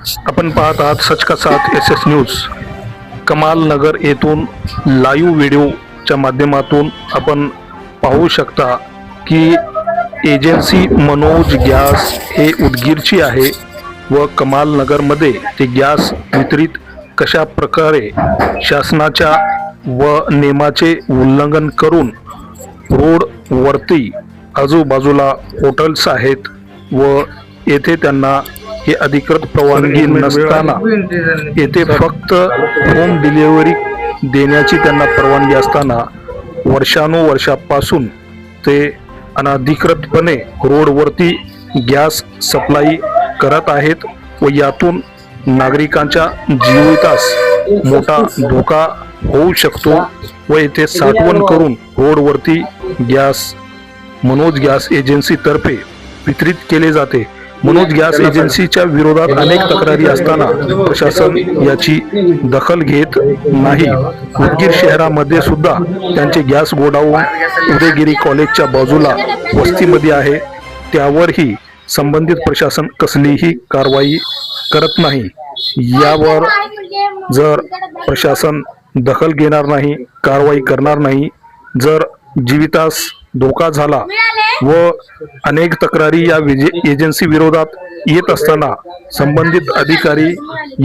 आपण पाहत आहात सच का साथ SS न्यूज। कमाल नगर येथून लाईव्ह व्हिडिओच्या माध्यमातून आपण पाहू शकता की एजन्सी मनोज गॅस हे उदगीरची आहे व कमाल नगरमध्ये ते गॅस वितरित कशा प्रकारे शासनाच्या व नियमाचे उल्लंघन करून रोड वरती आजूबाजूला हॉटेल्स आहेत व येथे त्यांना हे अधिकृत परवानगी नसताना येथे फक्त होम डिलिव्हरी देण्याची त्यांना परवानगी असताना वर्षानुवर्षापासून ते अनधिकृतपणे रोडवरती गॅस सप्लाय करत आहेत व यातून नागरिकांच्या जीवितास मोठा धोका होऊ शकतो व येथे साठवण करून रोडवरती गॅस मनोज गॅस एजन्सीतर्फे वितरित केले जाते। मनोज गॅस एजन्सीच्या विरोधात अनेक तक्रारी असताना प्रशासन याची दखल घेत नाही। उदगीर शहरामध्ये सुद्धा त्यांचे गॅस गोडाऊन उदयगिरी कॉलेजच्या बाजूला वस्तीमध्ये आहे, त्यावरही संबंधित प्रशासन कसलीही कारवाई करत नाही। यावर जर प्रशासन दखल घेणार नाही, कारवाई करणार नाही, जर जीवितास धोका झाला व अनेक तक्रारी या एजन्सी विरोधात येत असताना संबंधित अधिकारी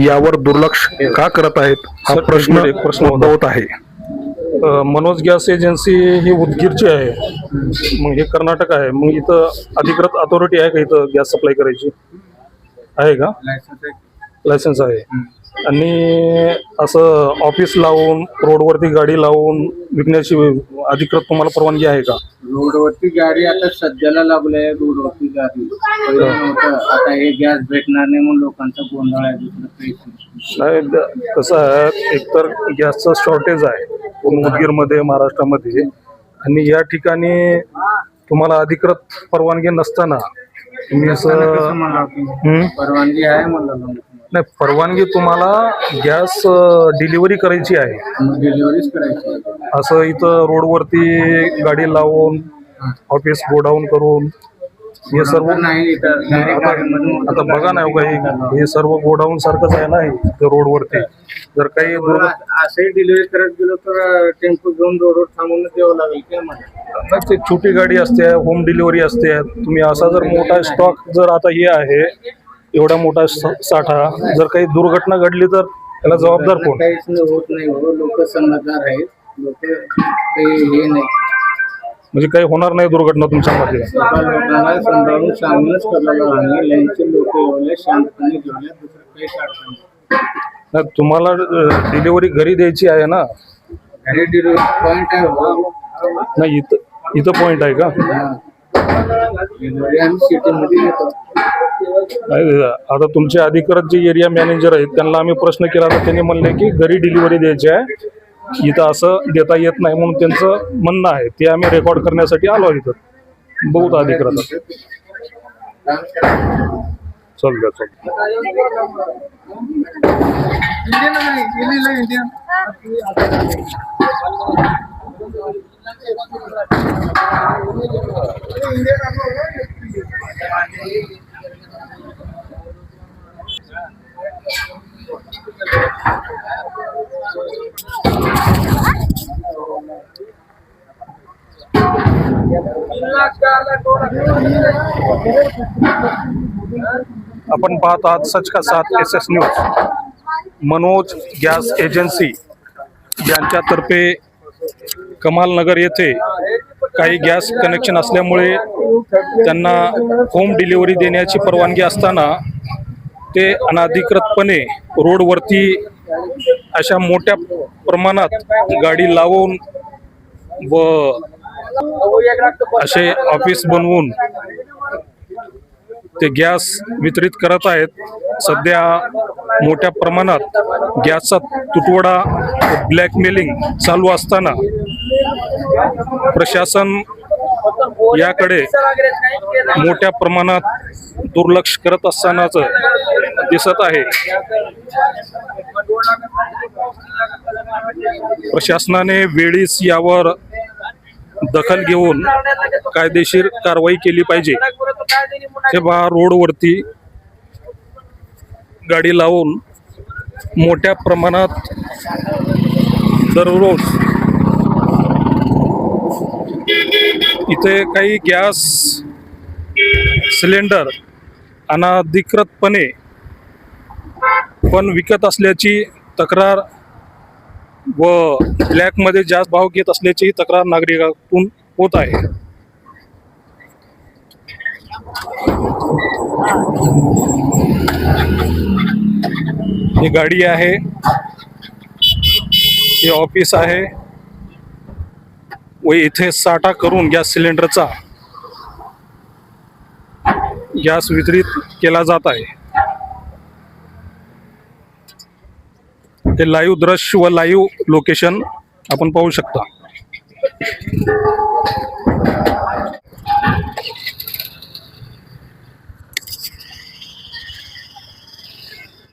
यावर दुर्लक्ष का करत आहेत हा प्रश्न उद्भवत आहे। मनोज गॅस एजन्सी ही उदगीरची आहे, मग हे कर्नाटक आहे, मग इथं अधिकृत अथॉरिटी आहे का इथं गॅस सप्लाय करायची आहे का? लायसन्स आहे आणि असं ऑफिस लावून रोडवरती गाडी लावून विकण्याची अधिकृत तुम्हाला परवानगी आहे का? रोडवरती गाडी आता सध्याला लागले, रोडवरती गाडी आता हे गॅस भेटणार नाही म्हणून लोकांचा गोंधळ आहे। दुसरं काही नाही, कसं आहे, एकतर गॅसचं शॉर्टेज आहे पूर्ण उदगीरमध्ये महाराष्ट्रामध्ये आणि या ठिकाणी तुम्हाला अधिकृत परवानगी नसताना तुम्ही असं परवानगी आहे मला नाही, परवानगी तुम्हाला गॅस डिलिव्हरी करायची आहे, डिलिव्हरीच करायची असं इथं रोडवरती गाडी लावून ऑफिस गोडाऊन करून हे सर्व नाही। आता बघा नाही काही हे सर्व गोडाऊन सारखंच आहे ना हे रोडवरती। जर काही असंही डिलिव्हरी करत गेलो तर टेम्पो घेऊन रोडवर थांबूनच द्यावं लागेल काय मला? ते छोटी गाडी असते, होम डिलिव्हरी असते। तुम्ही असा जर मोठा स्टॉक जर आता हे आहे एवढा मोठा साठा, जर काही दुर्घटना घडली तर त्याला जबाबदार कोण? काहीच होत नाही, लोक समजदार आहेत, लोक काही हे नाही, म्हणजे काही होणार नाही दुर्घटना तुमच्यामध्ये? लोकांना समजावून सांगूनच करायला लागले, लाईनचे लोक एवढे शांतपणे घेऊया, दुसरं काही काढता नाही। तुम्हाला डिलिव्हरी घरी द्यायची आहे ना? घरी डिलिव्हरी पॉईंट आहे नाही, इथं पॉईंट आहे का? डिलिव्हरी आम्ही सिटीमध्ये घेतो। नाही, आता तुमचे अधिकृत जे एरिया मॅनेजर आहेत त्यांना आम्ही प्रश्न केला तर त्यांनी म्हणले की घरी डिलिव्हरी द्यायची आहे, इथं असं देता येत नाही म्हणून त्यांचं म्हणणं आहे। ते आम्ही रेकॉर्ड करण्यासाठी आलो इथं, बहुत अधिकृत चल द्या चल। आपण पाहत आहात सच का साथ SS news. Manoj gas agency यांच्यातर्फे कमाल नगर येथे काही गॅस कनेक्शन असल्यामुळे त्यांना होम डिलिव्हरी देण्याची परवानगी असताना ते अनधिकृतपणे रोडवरती अशा मोठ्या प्रमाणात गाडी लावून व असे ऑफिस बनवून ते गॅस वितरित करत आहेत। सध्या मोठ्या प्रमाणात गॅसचा तुटवडा ब्लॅकमेलिंग चालू असताना प्रशासन याकडे मोठ्या प्रमाणात दुर्लक्ष करत असतानाच दिसत आहे। प्रशासनाने वेळीच यावर दखल घेऊन कायदेशीर कारवाई केली पाहिजे। हे रोडवरती गाडी लावून मोठ्या प्रमाणात दररोज इथे काही गॅस सिलेंडर अनाधिकृतपणे पण विकत असल्याची तक्रार व ब्लॅकमध्ये जास्त भाव घेत असल्याची तक्रार नागरिकांतून होत आहे. ही गाडी आहे, हे ऑफिस आहे व इथे साठा करून गॅस सिलेंडरचा गॅस वितरित केला जात आहे. हे लाईव्ह दृश्य व लाईव्ह लोकेशन आपण पाहू शकता.